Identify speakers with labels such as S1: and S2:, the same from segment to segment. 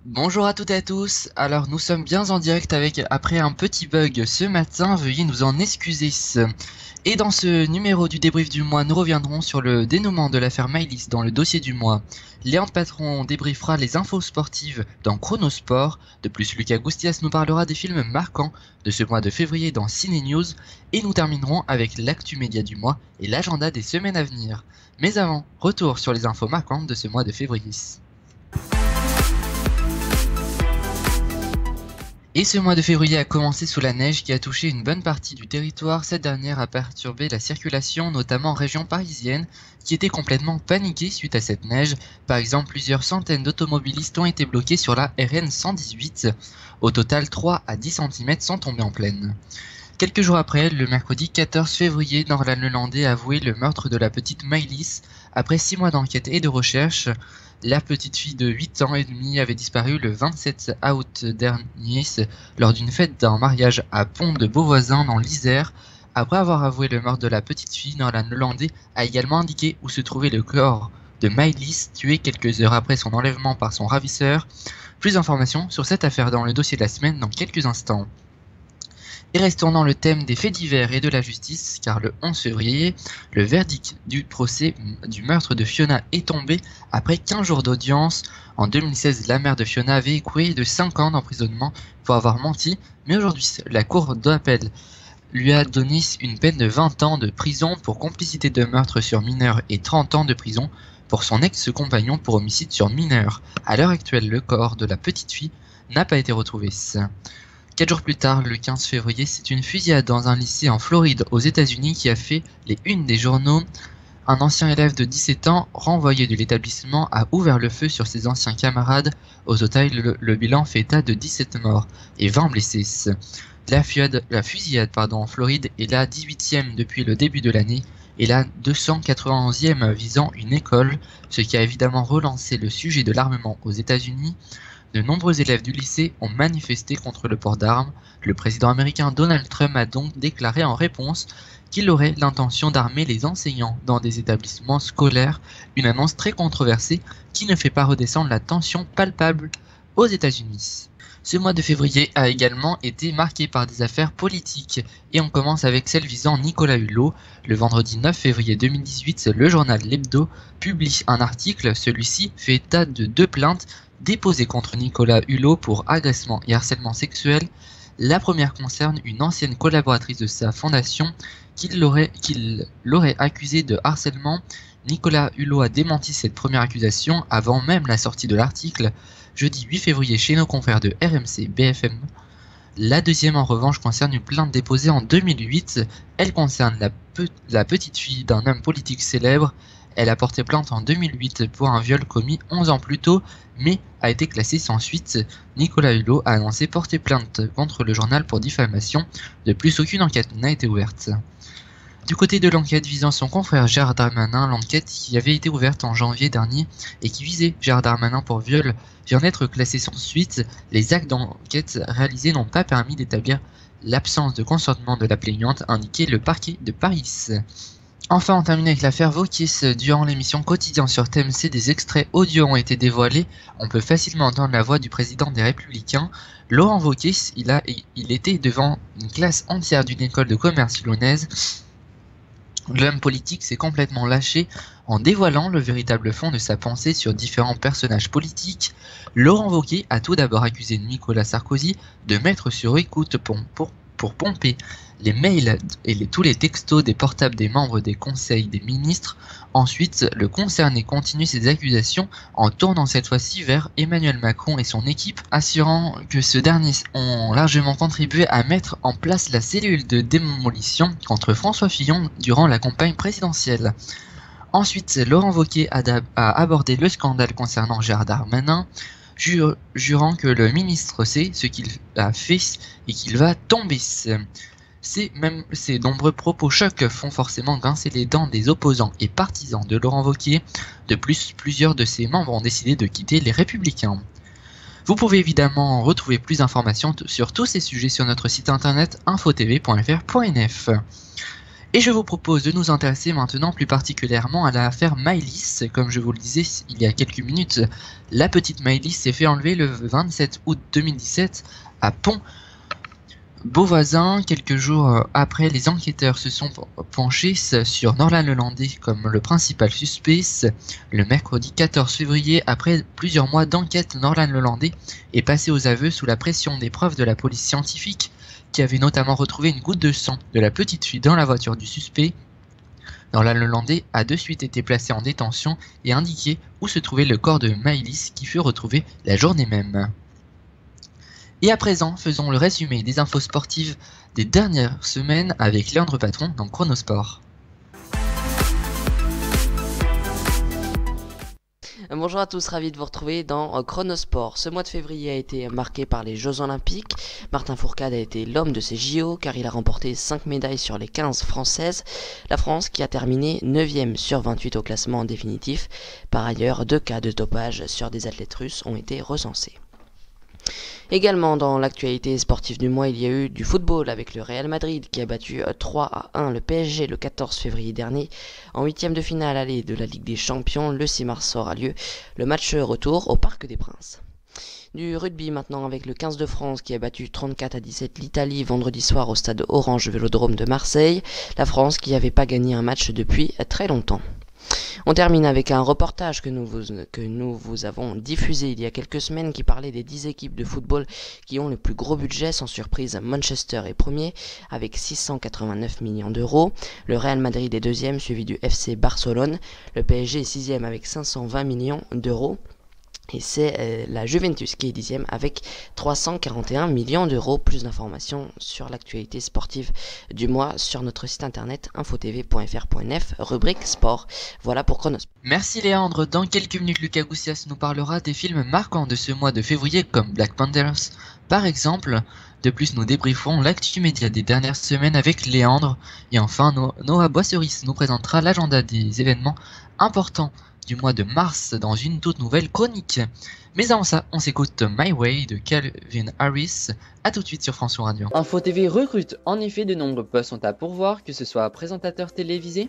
S1: Bonjour à toutes et à tous, alors nous sommes bien en direct après un petit bug ce matin, veuillez nous en excuser. Et dans ce numéro du débrief du mois, nous reviendrons sur le dénouement de l'affaire Maëlys dans le dossier du mois. Léandre Patron débriefera les infos sportives dans Chronosport. De plus, Lucas Goustias nous parlera des films marquants de ce mois de février dans Ciné News. Et nous terminerons avec l'actu média du mois et l'agenda des semaines à venir. Mais avant, retour sur les infos marquantes de ce mois de février. Et ce mois de février a commencé sous la neige qui a touché une bonne partie du territoire. Cette dernière a perturbé la circulation, notamment en région parisienne, qui était complètement paniquée suite à cette neige. Par exemple, plusieurs centaines d'automobilistes ont été bloqués sur la RN 118. Au total, 3 à 10 cm sont tombés en plaine. Quelques jours après, le mercredi 14 février, Nordland-Lelandais a avoué le meurtre de la petite Maëlys. Après 6 mois d'enquête et de recherche, la petite fille de 8 ans et demi avait disparu le 27 août dernier lors d'une fête d'un mariage à Pont-de-Beauvoisin dans l'Isère. Après avoir avoué le meurtre de la petite fille, Nordland-Lelandais a également indiqué où se trouvait le corps de Maëlys, tué quelques heures après son enlèvement par son ravisseur. Plus d'informations sur cette affaire dans le dossier de la semaine dans quelques instants. Et restons dans le thème des faits divers et de la justice, car le 11 février, le verdict du procès du meurtre de Fiona est tombé après 15 jours d'audience. En 2016, la mère de Fiona avait écoué de 5 ans d'emprisonnement pour avoir menti, mais aujourd'hui, la cour d'appel lui a donné une peine de 20 ans de prison pour complicité de meurtre sur mineur et 30 ans de prison pour son ex-compagnon pour homicide sur mineur. À l'heure actuelle, le corps de la petite fille n'a pas été retrouvé. 4 jours plus tard, le 15 février, c'est une fusillade dans un lycée en Floride aux États-Unis qui a fait les unes des journaux. Un ancien élève de 17 ans, renvoyé de l'établissement, a ouvert le feu sur ses anciens camarades. Au total, le bilan fait état de 17 morts et 20 blessés. La fusillade en Floride est la 18e depuis le début de l'année et la 291e visant une école, ce qui a évidemment relancé le sujet de l'armement aux États-Unis. De nombreux élèves du lycée ont manifesté contre le port d'armes. Le président américain Donald Trump a donc déclaré en réponse qu'il aurait l'intention d'armer les enseignants dans des établissements scolaires, une annonce très controversée qui ne fait pas redescendre la tension palpable aux États-Unis. Ce mois de février a également été marqué par des affaires politiques et on commence avec celle visant Nicolas Hulot. Le vendredi 9 février 2018, le journal L'Hebdo publie un article. Celui-ci fait état de 2 plaintes déposées contre Nicolas Hulot pour agressement et harcèlement sexuel. La première concerne une ancienne collaboratrice de sa fondation qui l'aurait accusé de harcèlement. Nicolas Hulot a démenti cette première accusation avant même la sortie de l'article, jeudi 8 février chez nos confrères de RMC BFM. La deuxième en revanche concerne une plainte déposée en 2008. Elle concerne la petite fille d'un homme politique célèbre. Elle a porté plainte en 2008 pour un viol commis 11 ans plus tôt, mais a été classée sans suite. Nicolas Hulot a annoncé porter plainte contre le journal pour diffamation. De plus, aucune enquête n'a été ouverte. Du côté de l'enquête visant son confrère Gérald Darmanin, l'enquête qui avait été ouverte en janvier dernier et qui visait Gérald Darmanin pour viol vient d'être classée sans suite. Les actes d'enquête réalisés n'ont pas permis d'établir l'absence de consentement de la plaignante, indiqué le parquet de Paris. Enfin, on termine avec l'affaire Wauquiez. Durant l'émission Quotidien sur TMC, des extraits audio ont été dévoilés. On peut facilement entendre la voix du président des Républicains. Laurent Wauquiez, il était devant une classe entière d'une école de commerce lyonnaise. L'homme politique s'est complètement lâché en dévoilant le véritable fond de sa pensée sur différents personnages politiques. Laurent Wauquiez a tout d'abord accusé Nicolas Sarkozy de mettre sur écoute pour pomper les mails et tous les textos des portables des membres des conseils des ministres. Ensuite, le concerné continue ses accusations en tournant cette fois-ci vers Emmanuel Macron et son équipe, assurant que ce dernier ont largement contribué à mettre en place la cellule de démolition contre François Fillon durant la campagne présidentielle. Ensuite, Laurent Wauquiez a abordé le scandale concernant Gérald Darmanin, jurant que le ministre sait ce qu'il a fait et qu'il va tomber. Ces nombreux propos chocs font forcément grincer les dents des opposants et partisans de Laurent Wauquiez. De plus, plusieurs de ses membres ont décidé de quitter les Républicains. Vous pouvez évidemment retrouver plus d'informations sur tous ces sujets sur notre site internet infotv.fr.nf. Et je vous propose de nous intéresser maintenant plus particulièrement à l'affaire Maëlys. Comme je vous le disais il y a quelques minutes, la petite Maëlys s'est fait enlever le 27 août 2017 à Pont-Beauvoisin. Quelques jours après, les enquêteurs se sont penchés sur Norlan Lelandais comme le principal suspect. Le mercredi 14 février, après plusieurs mois d'enquête, Norlan Lelandais est passé aux aveux sous la pression des preuves de la police scientifique, qui avait notamment retrouvé une goutte de sang de la petite fille dans la voiture du suspect. Norlan Lelandais a de suite été placé en détention et indiqué où se trouvait le corps de Maëlys, qui fut retrouvé la journée même. Et à présent, faisons le résumé des infos sportives des dernières semaines avec Léandre Patron dans Chronosport.
S2: Bonjour à tous, ravi de vous retrouver dans Chronosport. Ce mois de février a été marqué par les Jeux Olympiques. Martin Fourcade a été l'homme de ces JO car il a remporté 5 médailles sur les 15 françaises. La France qui a terminé 9e sur 28 au classement définitif. Par ailleurs, 2 cas de dopage sur des athlètes russes ont été recensés. Également dans l'actualité sportive du mois, il y a eu du football avec le Real Madrid qui a battu 3-1 le PSG le 14 février dernier. En 8e de finale aller de la Ligue des Champions, le 6 mars aura lieu le match retour au Parc des Princes. Du rugby maintenant avec le 15 de France qui a battu 34-17 l'Italie vendredi soir au stade Orange Vélodrome de Marseille. La France qui n'avait pas gagné un match depuis très longtemps. On termine avec un reportage que nous vous avons diffusé il y a quelques semaines qui parlait des 10 équipes de football qui ont le plus gros budget. Sans surprise, Manchester est premier avec 689 millions d'euros. Le Real Madrid est deuxième suivi du FC Barcelone. Le PSG est sixième avec 520 millions d'euros. Et c'est la Juventus qui est 10e avec 341 millions d'euros. Plus d'informations sur l'actualité sportive du mois sur notre site internet infotv.fr.nf, rubrique sport. Voilà pour Chronosport.
S1: Merci Léandre. Dans quelques minutes, Lucas Goussias nous parlera des films marquants de ce mois de février comme Black Panthers par exemple. De plus, nous débrieferons l'actu média des dernières semaines avec Léandre. Et enfin, Noah Boisseris nous présentera l'agenda des événements importants du mois de mars dans une toute nouvelle chronique. Mais avant ça, on s'écoute My Way de Calvin Harris. A tout de suite sur François Radio.
S3: Info TV recrute en effet de nombreux postes sont à pourvoir, que ce soit présentateur télévisé,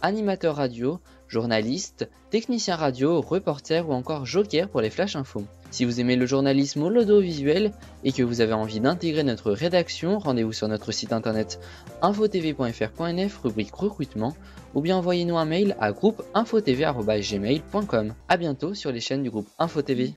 S3: animateur radio, journaliste, technicien radio, reporter ou encore joker pour les flash infos. Si vous aimez le journalisme ou l'audiovisuel et que vous avez envie d'intégrer notre rédaction, rendez-vous sur notre site internet infotv.fr.nf, rubrique recrutement, ou bien envoyez-nous un mail à groupeinfotv@gmail.com. A bientôt sur les chaînes du groupe InfoTV.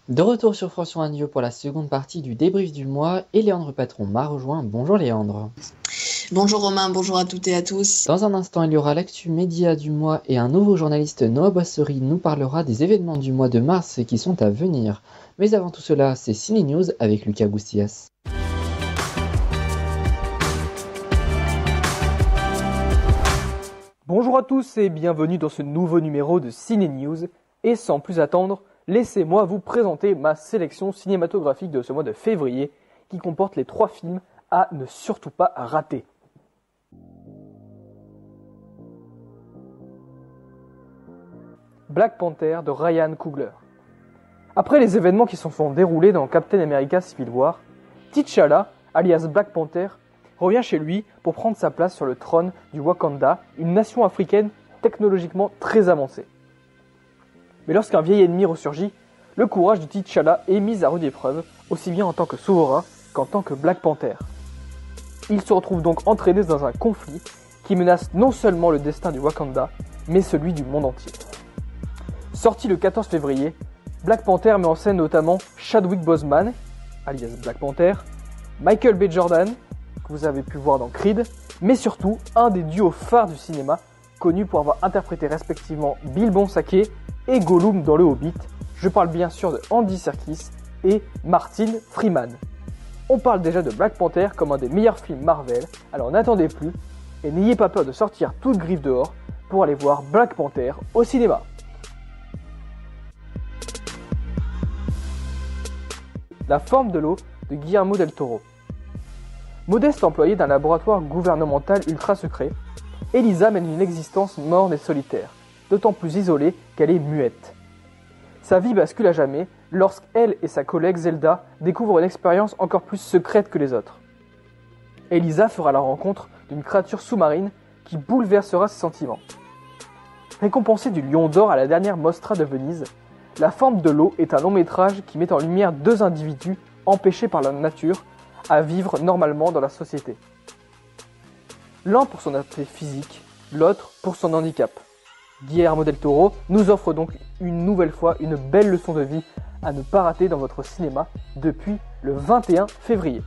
S3: De retour sur François Radio pour la seconde partie du débrief du mois et Léandre Patron m'a rejoint. Bonjour Léandre.
S4: Bonjour Romain, bonjour à toutes et à tous.
S3: Dans un instant, il y aura l'actu média du mois et un nouveau journaliste, Noah Boissery, nous parlera des événements du mois de mars qui sont à venir. Mais avant tout cela, c'est Ciné News avec Lucas Goustias.
S5: Bonjour à tous et bienvenue dans ce nouveau numéro de Ciné News. Et sans plus attendre, laissez-moi vous présenter ma sélection cinématographique de ce mois de février qui comporte les 3 films à ne surtout pas rater. Black Panther de Ryan Coogler. Après les événements qui se sont déroulés dans Captain America Civil War, T'Challa, alias Black Panther, revient chez lui pour prendre sa place sur le trône du Wakanda, une nation africaine technologiquement très avancée. Mais lorsqu'un vieil ennemi ressurgit, le courage de T'Challa est mis à rude épreuve, aussi bien en tant que souverain qu'en tant que Black Panther. Il se retrouve donc entraîné dans un conflit qui menace non seulement le destin du Wakanda, mais celui du monde entier. Sorti le 14 février, Black Panther met en scène notamment Chadwick Boseman, alias Black Panther, Michael B. Jordan, que vous avez pu voir dans Creed, mais surtout un des duos phares du cinéma, connu pour avoir interprété respectivement Bilbon Saké et Gollum dans Le Hobbit. Je parle bien sûr de Andy Serkis et Martin Freeman. On parle déjà de Black Panther comme un des meilleurs films Marvel, alors n'attendez plus et n'ayez pas peur de sortir toute griffe dehors pour aller voir Black Panther au cinéma. La forme de l'eau de Guillermo del Toro. Modeste employée d'un laboratoire gouvernemental ultra secret, Elisa mène une existence morne et solitaire, d'autant plus isolée qu'elle est muette. Sa vie bascule à jamais lorsqu'elle et sa collègue Zelda découvrent une expérience encore plus secrète que les autres. Elisa fera la rencontre d'une créature sous-marine qui bouleversera ses sentiments. Récompensée du Lion d'Or à la dernière Mostra de Venise, La forme de l'eau est un long métrage qui met en lumière deux individus empêchés par la nature à vivre normalement dans la société. L'un pour son aspect physique, l'autre pour son handicap. Guillermo del Toro nous offre donc une nouvelle fois une belle leçon de vie à ne pas rater dans votre cinéma depuis le 21 février.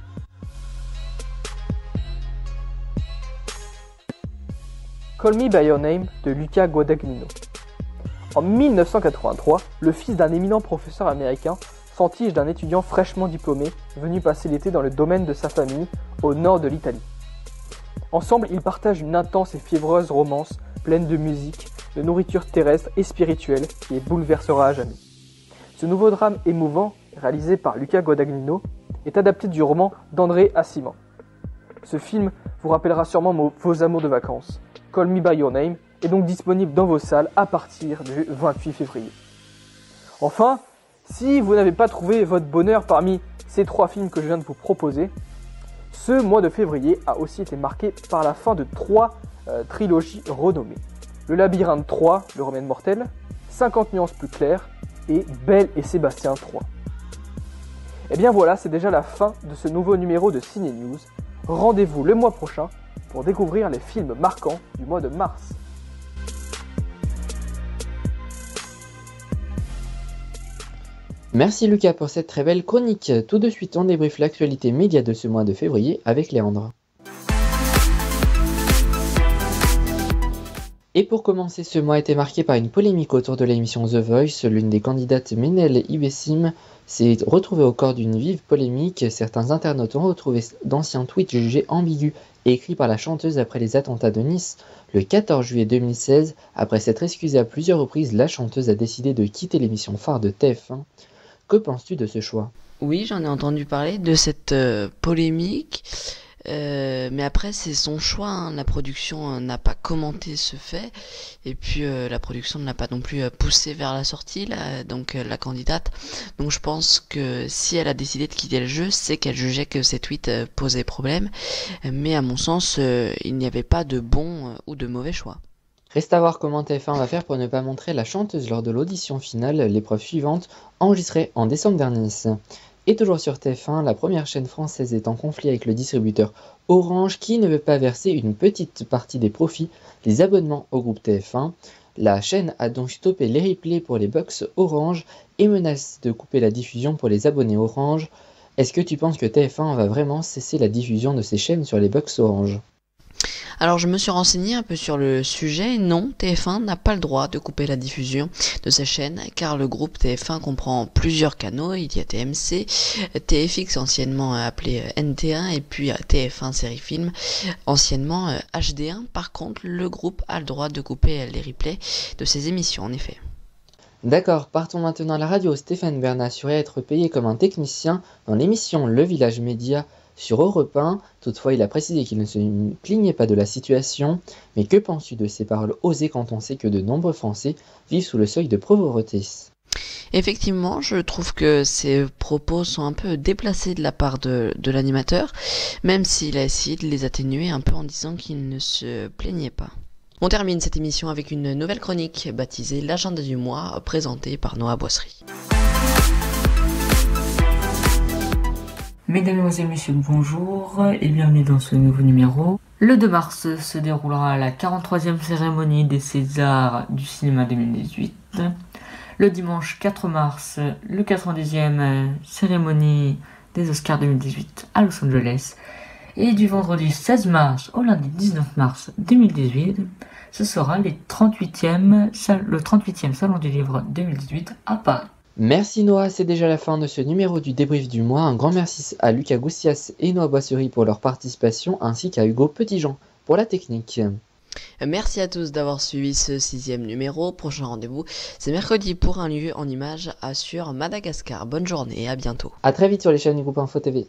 S5: Call Me By Your Name de Luca Guadagnino. En 1983, le fils d'un éminent professeur américain s'entiche d'un étudiant fraîchement diplômé venu passer l'été dans le domaine de sa famille au nord de l'Italie. Ensemble, ils partagent une intense et fiévreuse romance pleine de musique, de nourriture terrestre et spirituelle qui les bouleversera à jamais. Ce nouveau drame émouvant, réalisé par Luca Guadagnino, est adapté du roman d'André Aciman. Ce film vous rappellera sûrement vos amours de vacances. Call Me By Your Name est donc disponible dans vos salles à partir du 28 février. Enfin, si vous n'avez pas trouvé votre bonheur parmi ces trois films que je viens de vous proposer, ce mois de février a aussi été marqué par la fin de trois trilogies renommées. Le Labyrinthe 3, Le Remède Mortel, 50 nuances plus claires et Belle et Sébastien 3. Et bien voilà, c'est déjà la fin de ce nouveau numéro de Ciné News. Rendez-vous le mois prochain pour découvrir les films marquants du mois de mars.
S3: Merci Lucas pour cette très belle chronique. Tout de suite, on débriefe l'actualité média de ce mois de février avec Léandre. Et pour commencer, ce mois a été marqué par une polémique autour de l'émission The Voice. L'une des candidates, Menel Ibessim, s'est retrouvée au cœur d'une vive polémique. Certains internautes ont retrouvé d'anciens tweets jugés ambigus et écrits par la chanteuse après les attentats de Nice. Le 14 juillet 2016, après s'être excusée à plusieurs reprises, la chanteuse a décidé de quitter l'émission phare de TF1. Que penses-tu de ce choix ?
S2: Oui, j'en ai entendu parler de cette polémique. Mais après c'est son choix, hein. La production n'a pas commenté ce fait et puis la production ne l'a pas non plus poussé vers la sortie donc la candidate. Donc je pense que si elle a décidé de quitter le jeu, c'est qu'elle jugeait que ses tweets posaient problème, mais à mon sens il n'y avait pas de bon ou de mauvais choix.
S3: Reste à voir comment TF1 va faire pour ne pas montrer la chanteuse lors de l'audition finale, l'épreuve suivante, enregistrée en décembre dernier. Et toujours sur TF1, la première chaîne française est en conflit avec le distributeur Orange qui ne veut pas verser une petite partie des profits des abonnements au groupe TF1. La chaîne a donc stoppé les replays pour les box Orange et menace de couper la diffusion pour les abonnés Orange. Est-ce que tu penses que TF1 va vraiment cesser la diffusion de ces chaînes sur les box Orange ?
S2: Alors je me suis renseigné un peu sur le sujet. Non, TF1 n'a pas le droit de couper la diffusion de sa chaîne car le groupe TF1 comprend plusieurs canaux. Il y a TMC, TFX anciennement appelé NT1 et puis TF1 série film anciennement HD1. Par contre, le groupe a le droit de couper les replays de ses émissions en effet.
S3: D'accord, partons maintenant à la radio. Stéphane Bern assurait être payé comme un technicien dans l'émission Le Village Média sur Europe 1. Toutefois, il a précisé qu'il ne se plaignait pas de la situation. Mais que penses-tu de ces paroles osées quand on sait que de nombreux Français vivent sous le seuil de pauvreté ?
S2: Effectivement, je trouve que ces propos sont un peu déplacés de la part de l'animateur, même s'il a essayé de les atténuer un peu en disant qu'il ne se plaignait pas. On termine cette émission avec une nouvelle chronique baptisée l'agenda du mois, présentée par Noah Boisserie.
S6: Mesdames, Mesdemoiselles, Messieurs, bonjour et bienvenue dans ce nouveau numéro. Le 2 mars se déroulera la 43e cérémonie des Césars du cinéma 2018. Le dimanche 4 mars, le 90e cérémonie des Oscars 2018 à Los Angeles. Et du vendredi 16 mars au lundi 19 mars 2018, ce sera le 38e Salon du Livre 2018 à Paris.
S3: Merci Noah, c'est déjà la fin de ce numéro du débrief du mois. Un grand merci à Lucas Goussias et Noah Boisserie pour leur participation, ainsi qu'à Hugo Petitjean pour la technique.
S2: Merci à tous d'avoir suivi ce 6e numéro. Prochain rendez-vous, c'est mercredi pour un lieu en images sur Madagascar. Bonne journée et à bientôt.
S3: À très vite sur les chaînes du groupe Info TV.